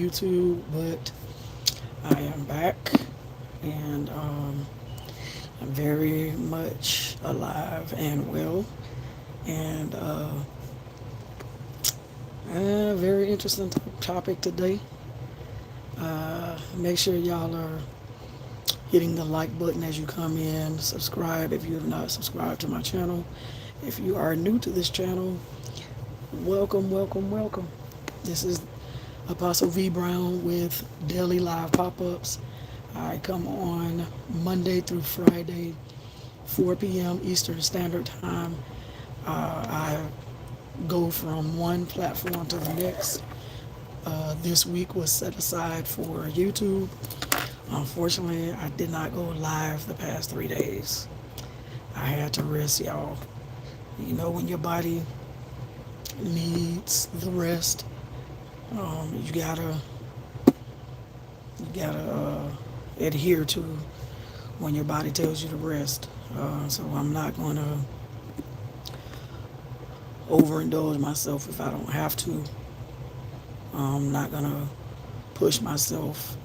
YouTube, but I am back and I'm very much alive and well. And a very interesting topic today. Make sure y'all are hitting the like button as you come in. Subscribe if you have not subscribed to my channel. If you are new to this channel, welcome, welcome, welcome. This is Apostle V Brown with Daily Live Pop-Ups. I come on Monday through Friday, 4 p.m. Eastern Standard Time. I go from one platform to the next. This week was set aside for YouTube. Unfortunately, I did not go live the past 3 days. I had to rest, y'all. You know, when your body needs the rest, you gotta adhere to when your body tells you to rest. So I'm not gonna overindulge myself if I don't have to. I'm not gonna push myself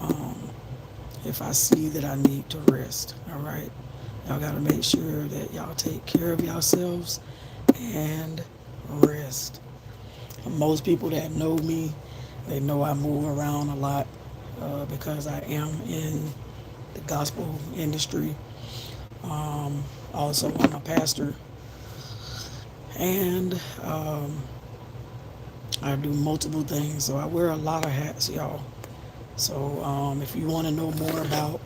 if I see that I need to rest. All right, y'all gotta make sure that y'all take care of yourselves and rest. Most people that know me, they know I move around a lot because I am in the gospel industry. Also, I'm a pastor, and I do multiple things, so I wear a lot of hats, y'all. So if you want to know more about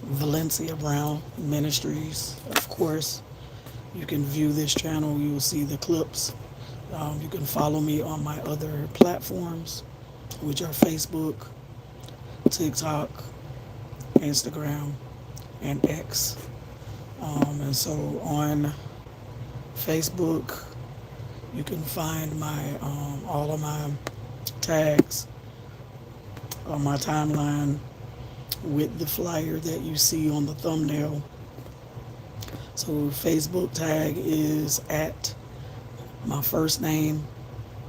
Valencia Brown Ministries, of course, you can view this channel. You will see the clips. You can follow me on my other platforms, which are Facebook, TikTok, Instagram, and X. And so on Facebook, you can find my all of my tags on my timeline with the flyer that you see on the thumbnail. So Facebook tag is at my first name,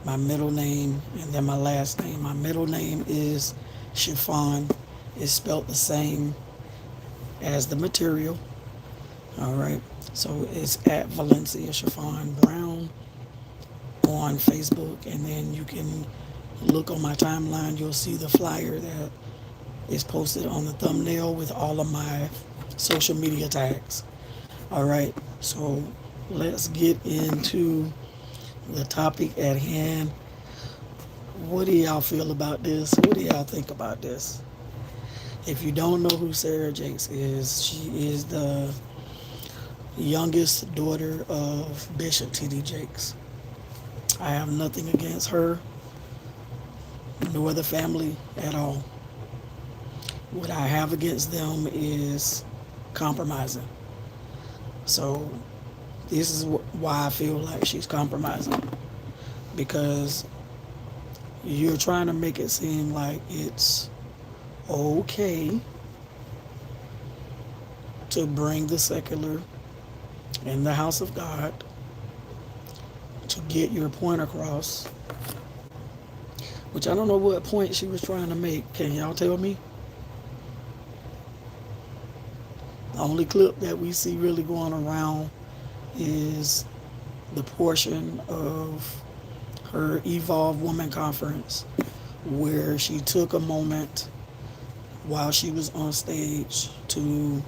my middle name, and then my last name. My middle name is Chiffon. It's spelled the same as the material. All right. So it's at Valencia Chiffon Brown on Facebook, and then you can look on my timeline. You'll see the flyer that is posted on the thumbnail with all of my social media tags. All right. So let's get into the topic at hand. What do y'all feel about this? What do y'all think about this? If you don't know who Sarah Jakes is, she is the youngest daughter of Bishop T.D. Jakes. I have nothing against her nor the family at all. What I have against them is compromising. So this is why I feel like she's compromising, because you're trying to make it seem like it's okay to bring the secular in the house of God to get your point across, which I don't know what point she was trying to make. Can y'all tell me? The only clip that we see really going around is the portion of her Evolve Woman Conference where she took a moment while she was on stage to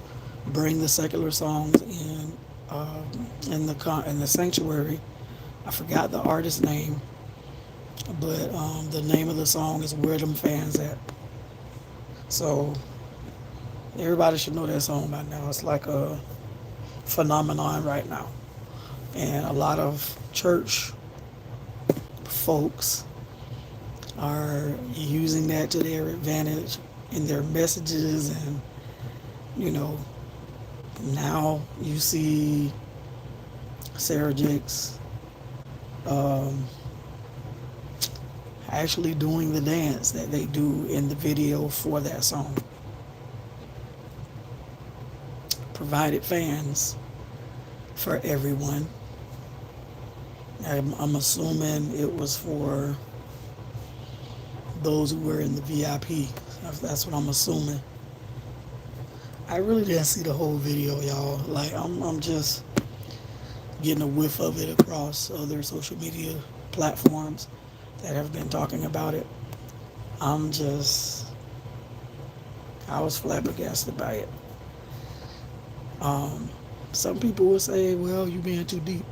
bring the secular songs in the sanctuary. I forgot the artist's name, but the name of the song is "Where Them Fans At." So everybody should know that song by now. It's like a phenomenon right now, and a lot of church folks are using that to their advantage in their messages. And you know, now you see Sarah Jakes actually doing the dance that they do in the video for that song. Provided fans for everyone. I'm assuming it was for those who were in the VIP. That's what I'm assuming. I really didn't see the whole video, y'all. Like I'm just getting a whiff of it across other social media platforms that have been talking about it. I'm just, I was flabbergasted by it. Um, some people will say, well, you being too deep.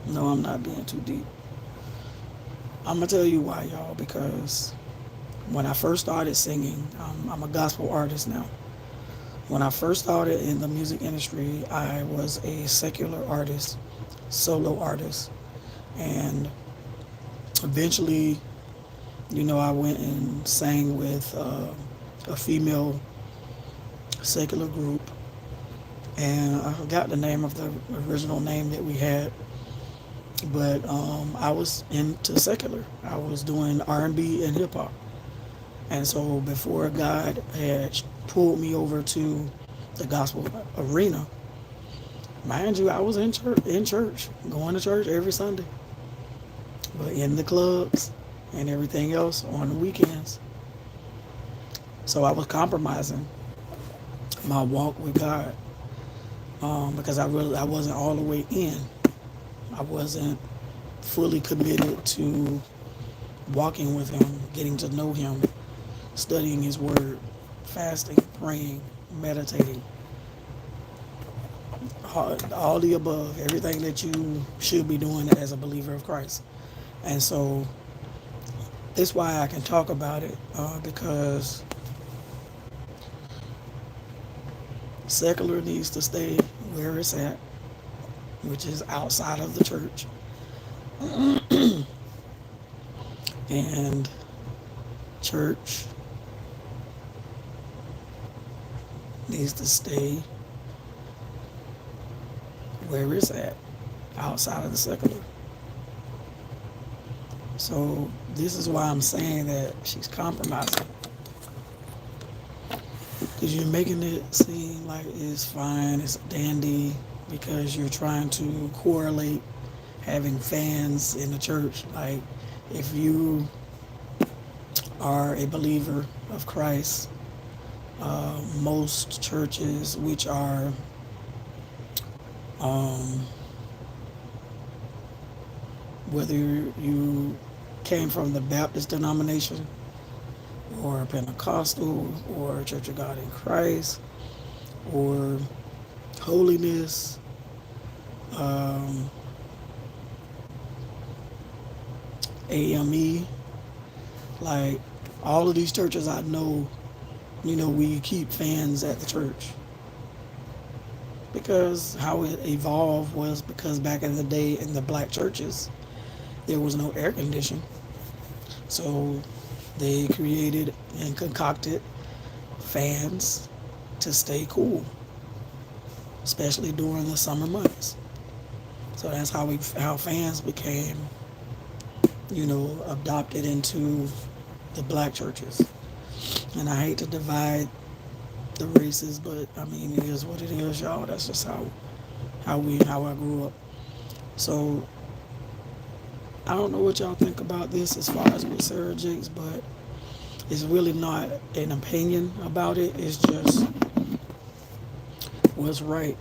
No, I'm not being too deep. I'm going to tell you why, y'all, because when I first started singing, I'm a gospel artist now. When I first started in the music industry, I was a secular artist, solo artist, and eventually, I went and sang with a female secular group, and I forgot the name of the original name that we had, but I was into secular. I was doing R&B and hip hop, and so before God had pulled me over to the gospel arena, mind you, I was in church, going to church every Sunday, but in the clubs and everything else on the weekends. So I was compromising my walk with God because I wasn't all the way in. I wasn't fully committed to walking with Him, getting to know Him, studying His Word, fasting, praying, meditating, all the above, everything that you should be doing as a believer of Christ. And so that's why I can talk about it because secular needs to stay where it's at, which is outside of the church. And church needs to stay where it's at, outside of the secular. So this is why I'm saying that she's compromising. Because you're making it seem like it's fine, it's dandy, because you're trying to correlate having fans in the church. Like, if you are a believer of Christ, most churches, which are whether you came from the Baptist denomination or Pentecostal or Church of God in Christ or Holiness, AME, like all of these churches I know, we keep fans at the church. Because how it evolved was because back in the day in the black churches, there was no air conditioning. So they created and concocted fans to stay cool, especially during the summer months. So that's how fans became, adopted into the black churches. And I hate to divide the races, but I mean it is what it is, y'all. That's just how I grew up. So I don't know what y'all think about this as far as with Sarah Jakes, but it's really not an opinion about it. It's just what's right,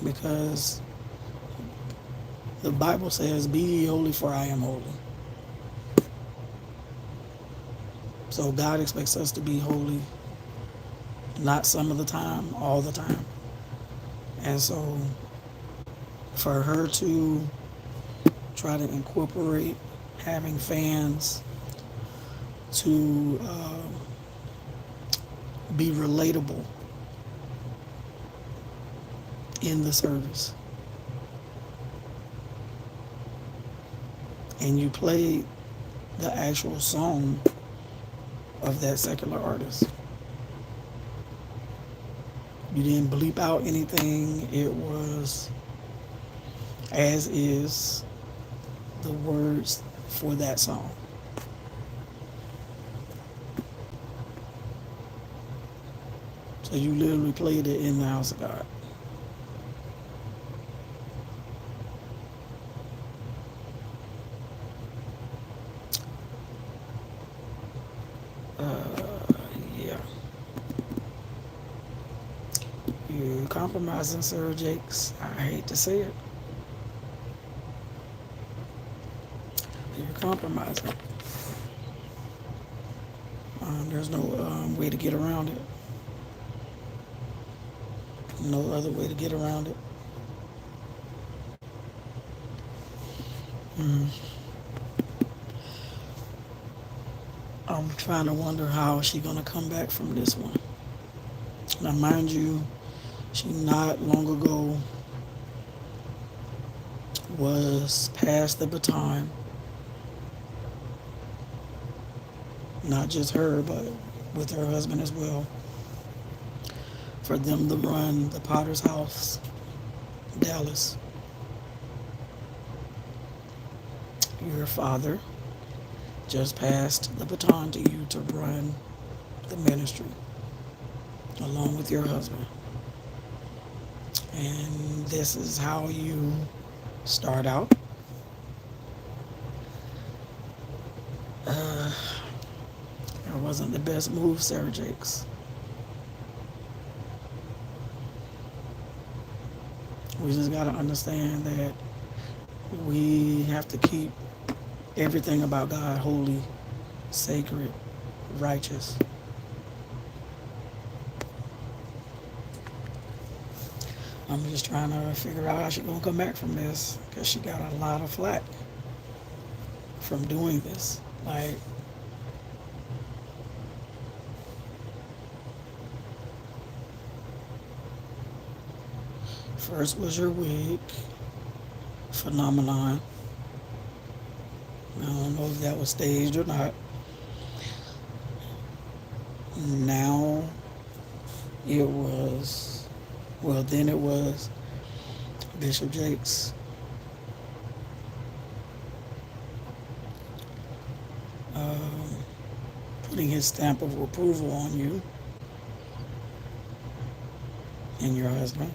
because the Bible says, "Be ye holy, for I am holy." So God expects us to be holy, not some of the time, all the time. And so for her to try to incorporate having fans to be relatable in the service, and you played the actual song of that secular artist. You didn't bleep out anything. It was as is the words for that song. So you literally played it in the house of God. Yeah, you're compromising, Sarah Jakes. I hate to say it. You're compromising. There's no way to get around it. No other way to get around it. Mm. I'm trying to wonder how she's gonna come back from this one. Now, mind you, she not long ago was passed the baton, not just her, but with her husband as well, for them to run the Potter's House, Dallas. Your father just passed the baton to you to run the ministry along with your husband. And this is how you start out. Uh, it wasn't the best move, Sarah Jakes. We just got to understand that we have to keep everything about God holy, sacred, righteous. I'm just trying to figure out how she's going to come back from this because she got a lot of flack from doing this. Like, first was your wig phenomenon. I don't know if that was staged or not. Now it was, well, then it was Bishop Jakes um, putting his stamp of approval on you and your husband.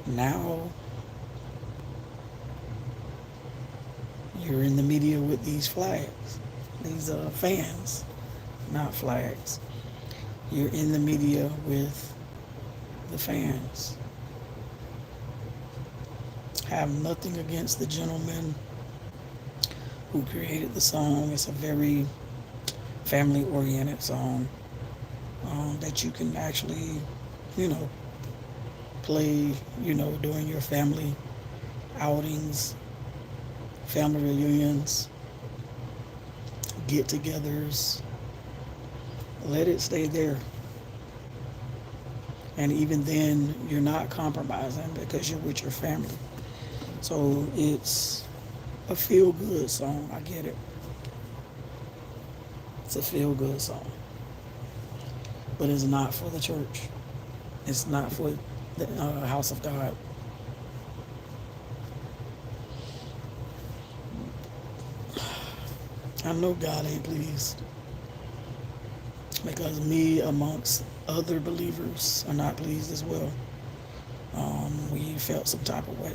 Now you're in the media with these flags, these fans, not flags. You're in the media with the fans. Have nothing against the gentleman who created the song. It's a very family oriented song that you can actually, you know, play, during your family outings, family reunions, get togethers. Let it stay there. And even then, you're not compromising because you're with your family. So it's a feel good song. I get it. It's a feel good song. But it's not for the church. It's not for the house of God. I know God ain't pleased because me, amongst other believers, are not pleased as well. We felt some type of way.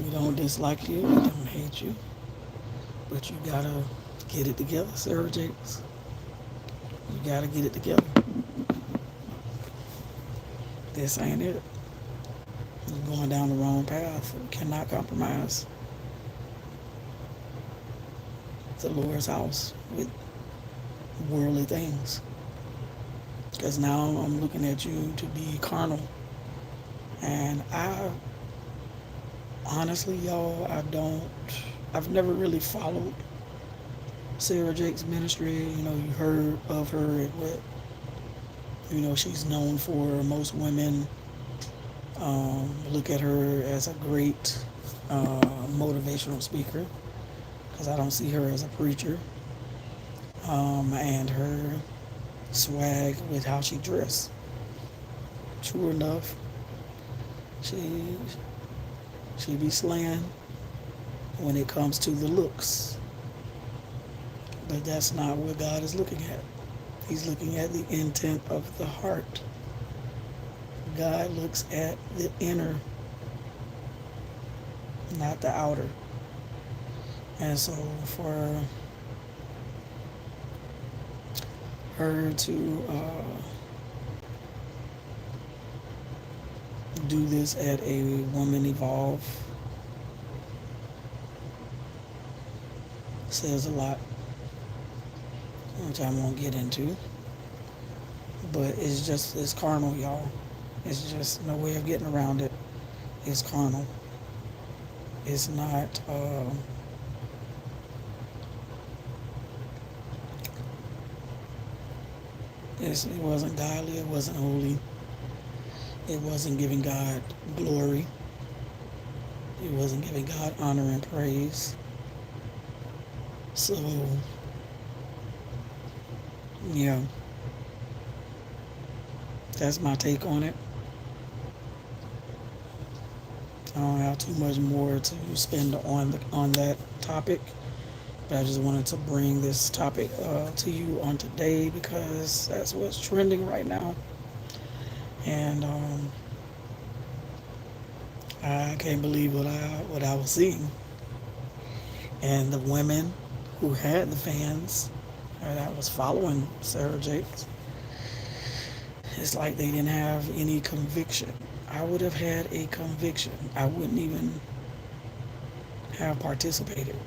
We don't dislike you, we don't hate you, but you gotta get it together, Sarah Jakes. You gotta get it together. This ain't it. You're going down the wrong path. You cannot compromise the Lord's house with worldly things. Because now I'm looking at you to be carnal. And honestly, y'all, I've never really followed Sarah Jakes' ministry. You heard of her and what, she's known for. Most women look at her as a great motivational speaker because I don't see her as a preacher. And her swag with how she dressed. True enough, she be slaying when it comes to the looks. But that's not what God is looking at. He's looking at the intent of the heart. God looks at the inner, not the outer. And so for her to do this at a Woman Evolve says a lot, which I won't get into. But it's carnal, y'all. It's just no way of getting around it. It's carnal. It's not, it wasn't godly, it wasn't holy, it wasn't giving God glory, it wasn't giving God honor and praise. So, yeah, that's my take on it. I don't have too much more to spend on that topic, but I just wanted to bring this topic to you on today because that's what's trending right now, and I can't believe what I was seeing, and the women who had the fans that was following Sarah Jakes, it's like they didn't have any conviction. I would have had a conviction. I wouldn't even have participated.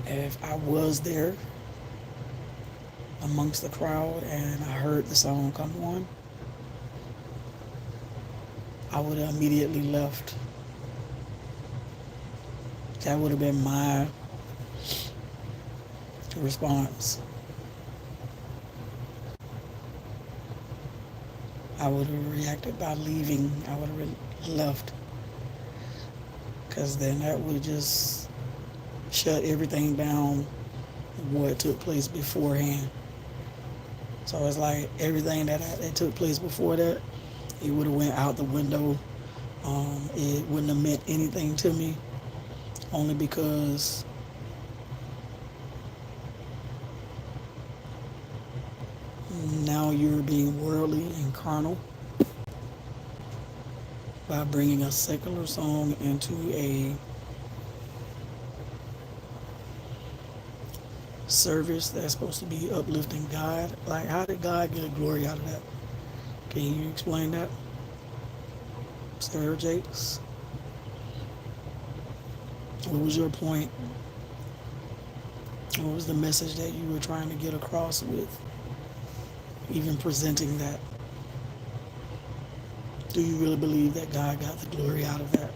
If I was there amongst the crowd and I heard the song come on, I would have immediately left. That would have been my response. I would have reacted by leaving. I would have left. Because then that would just shut everything down what took place beforehand. So it's like everything that took place before that, it would have went out the window. It wouldn't have meant anything to me, only because now you're being worldly and carnal by bringing a secular song into a service that's supposed to be uplifting God. Like, how did God get glory out of that? Can you explain that, Sarah Jakes? What was your point? What was the message that you were trying to get across with even presenting that? Do you really believe that God got the glory out of that?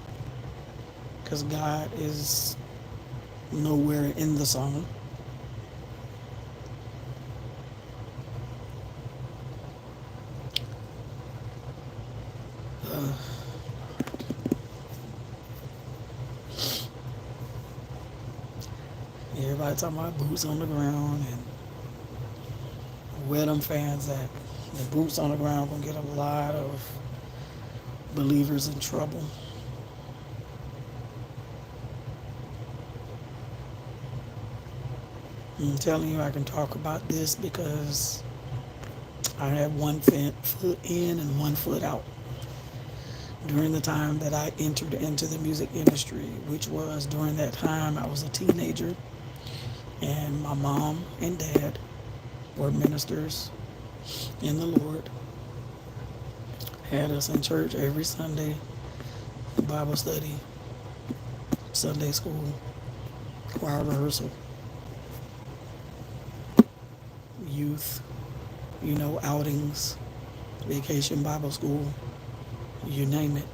Because God is nowhere in the song. Everybody talking about boots on the ground and where them fans at. The boots on the ground gonna get a lot of believers in trouble. I'm telling you, I can talk about this because I had one foot in and one foot out during the time that I entered into the music industry, which was during that time I was a teenager, and my mom and dad were ministers in the Lord, had us in church every Sunday, Bible study, Sunday school, choir rehearsal, youth, outings, vacation Bible school, you name it.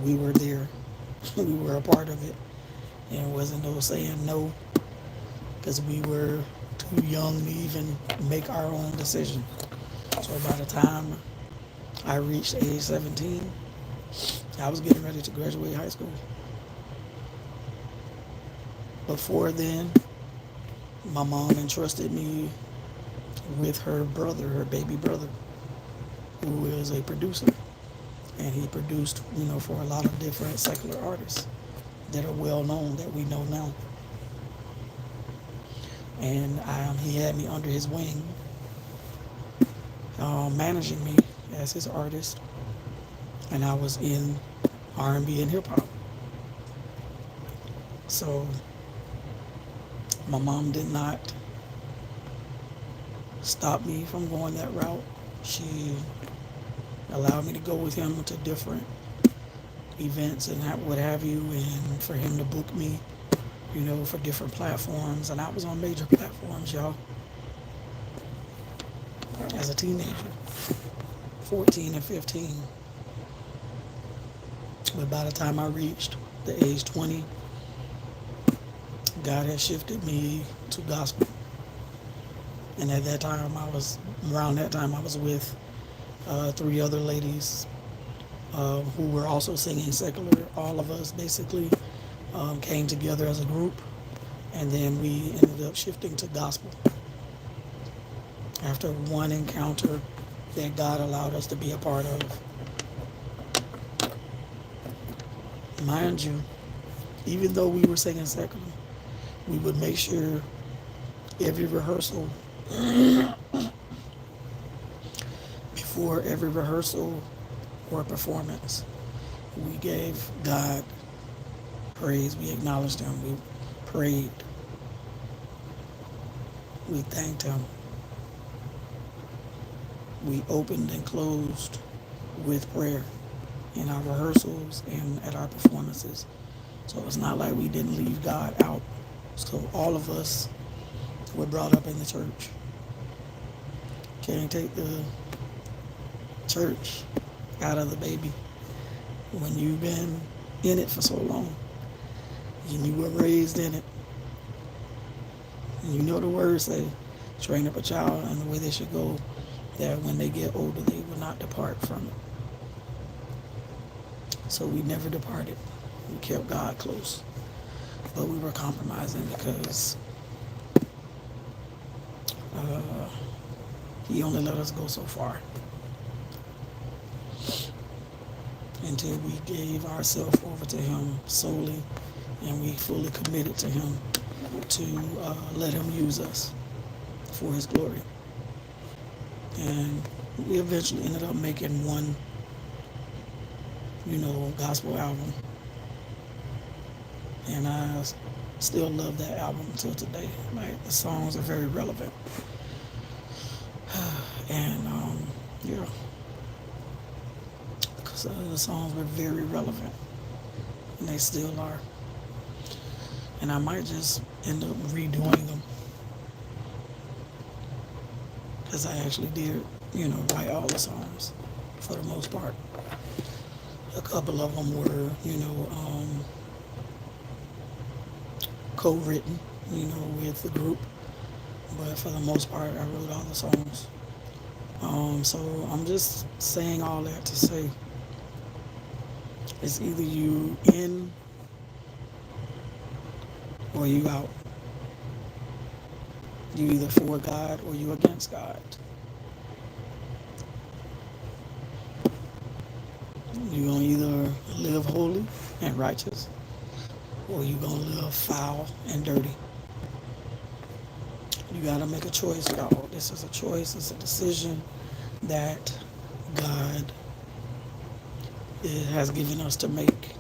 We were there. We were a part of it. And it wasn't no saying no, because we were too young to even make our own decision. So by the time I reached age 17, I was getting ready to graduate high school. Before then, my mom entrusted me with her brother, her baby brother, who is a producer. And he produced, for a lot of different secular artists that are well known that we know now. And he had me under his wing, managing me as his artist. And I was in R&B and hip hop. So my mom did not stop me from going that route. She allowed me to go with him to different events and what have you, and for him to book me, for different platforms. And I was on major platforms, y'all, as a teenager, 14 and 15. But by the time I reached the age 20, God had shifted me to gospel. And at that time, around that time, I was with three other ladies who were also singing secular. All of us basically came together as a group, and then we ended up shifting to gospel after one encounter that God allowed us to be a part of. Mind you, even though we were singing secular, we would make sure every rehearsal, before every rehearsal or performance, we gave God praise. We acknowledged Him. We prayed. We thanked Him. We opened and closed with prayer in our rehearsals and at our performances. So it's not like we didn't leave God out. So all of us were brought up in the church. Can't take the church out of the baby when you've been in it for so long and you were raised in it. And you know the words say, train up a child in the way they should go, that when they get older they will not depart from it. So we never departed. We kept God close. But we were compromising because He only let us go so far until we gave ourselves over to Him solely, and we fully committed to Him to let Him use us for His glory. And we eventually ended up making one, gospel album. And I still love that album until today. Like, the songs are very relevant. And, yeah, because the songs were very relevant. And they still are. And I might just end up redoing them. Because I actually did, write all the songs for the most part. A couple of them were, co-written, with the group. But for the most part, I wrote all the songs. So I'm just saying all that to say it's either you in or you out. You either for God or you against God. You're going to either live holy and righteous, or you're going to live foul and dirty. You got to make a choice, y'all. This is a choice. It's a decision that God has given us to make.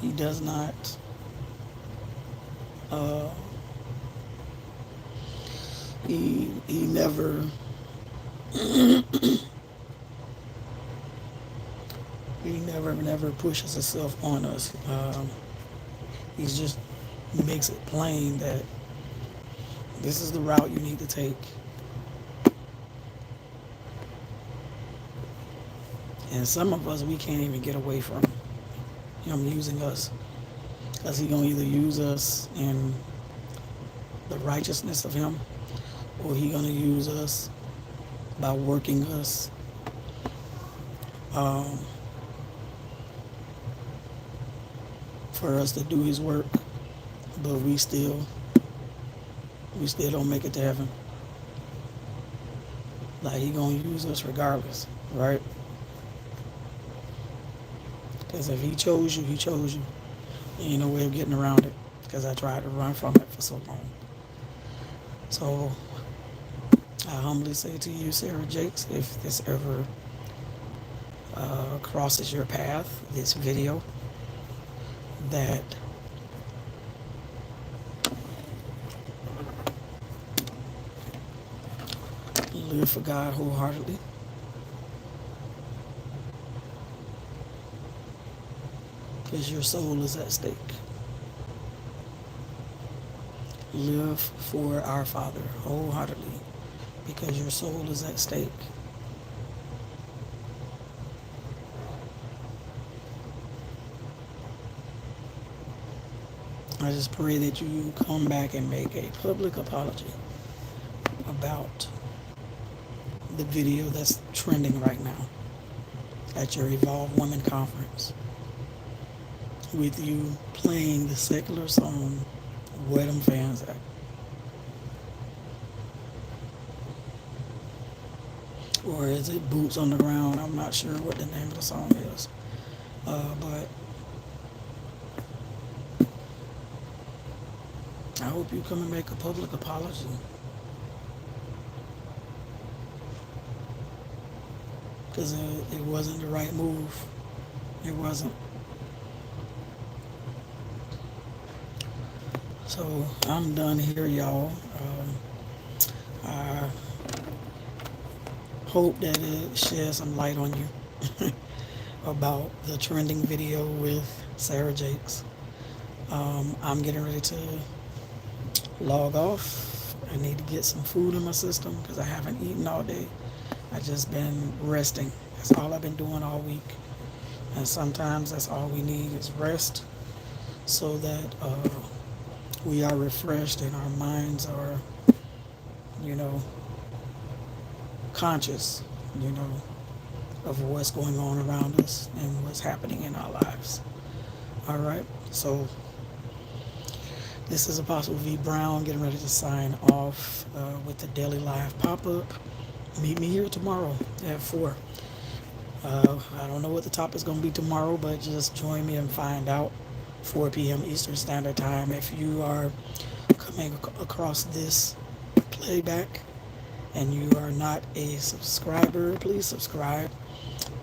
He does not he never never pushes himself on us. He just makes it plain that this is the route you need to take. And some of us, we can't even get away from Him using us, because He's going to either use us in the righteousness of Him, or He's going to use us by working us for us to do His work, but we still don't make it to heaven. Like, He's going to use us regardless, right? Because if He chose you, He chose you. And ain't no way of getting around it, because I tried to run from it for so long. So I humbly say to you, Sarah Jakes, if this ever crosses your path, this video, that Live for God wholeheartedly. Because your soul is at stake. Live for our Father wholeheartedly. Because your soul is at stake. I just pray that you come back and make a public apology about the video that's trending right now at your Evolve Women Conference with you playing the secular song Where Them Fans At. Or is it Boots on the Ground? I'm not sure what the name of the song is. But I hope you come and make a public apology. Because it wasn't the right move. It wasn't. So I'm done here, y'all. I hope that it sheds some light on you about the trending video with Sarah Jakes. I'm getting ready to log off. I need to get some food in my system because I haven't eaten all day. I just been resting. That's all I've been doing all week. And sometimes that's all we need is rest so that we are refreshed and our minds are, conscious, of what's going on around us and what's happening in our lives. All right. So this is Apostle V. Brown getting ready to sign off with the Daily Live pop-up. Meet me here tomorrow at 4. I don't know what the topic's going to be tomorrow, but just join me and find out. 4 p.m. Eastern Standard Time. If you are coming across this playback and you are not a subscriber, please subscribe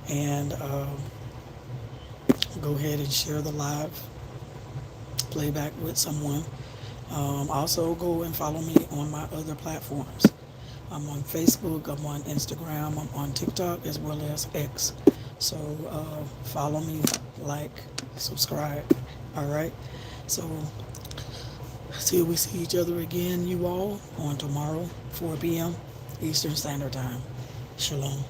and go ahead and share the live playback with someone. Also, go and follow me on my other platforms. I'm on Facebook, I'm on Instagram, I'm on TikTok, as well as X. So follow me, like, subscribe. All right. So till we see each other again, you all, on tomorrow, 4 p.m. Eastern Standard Time. Shalom.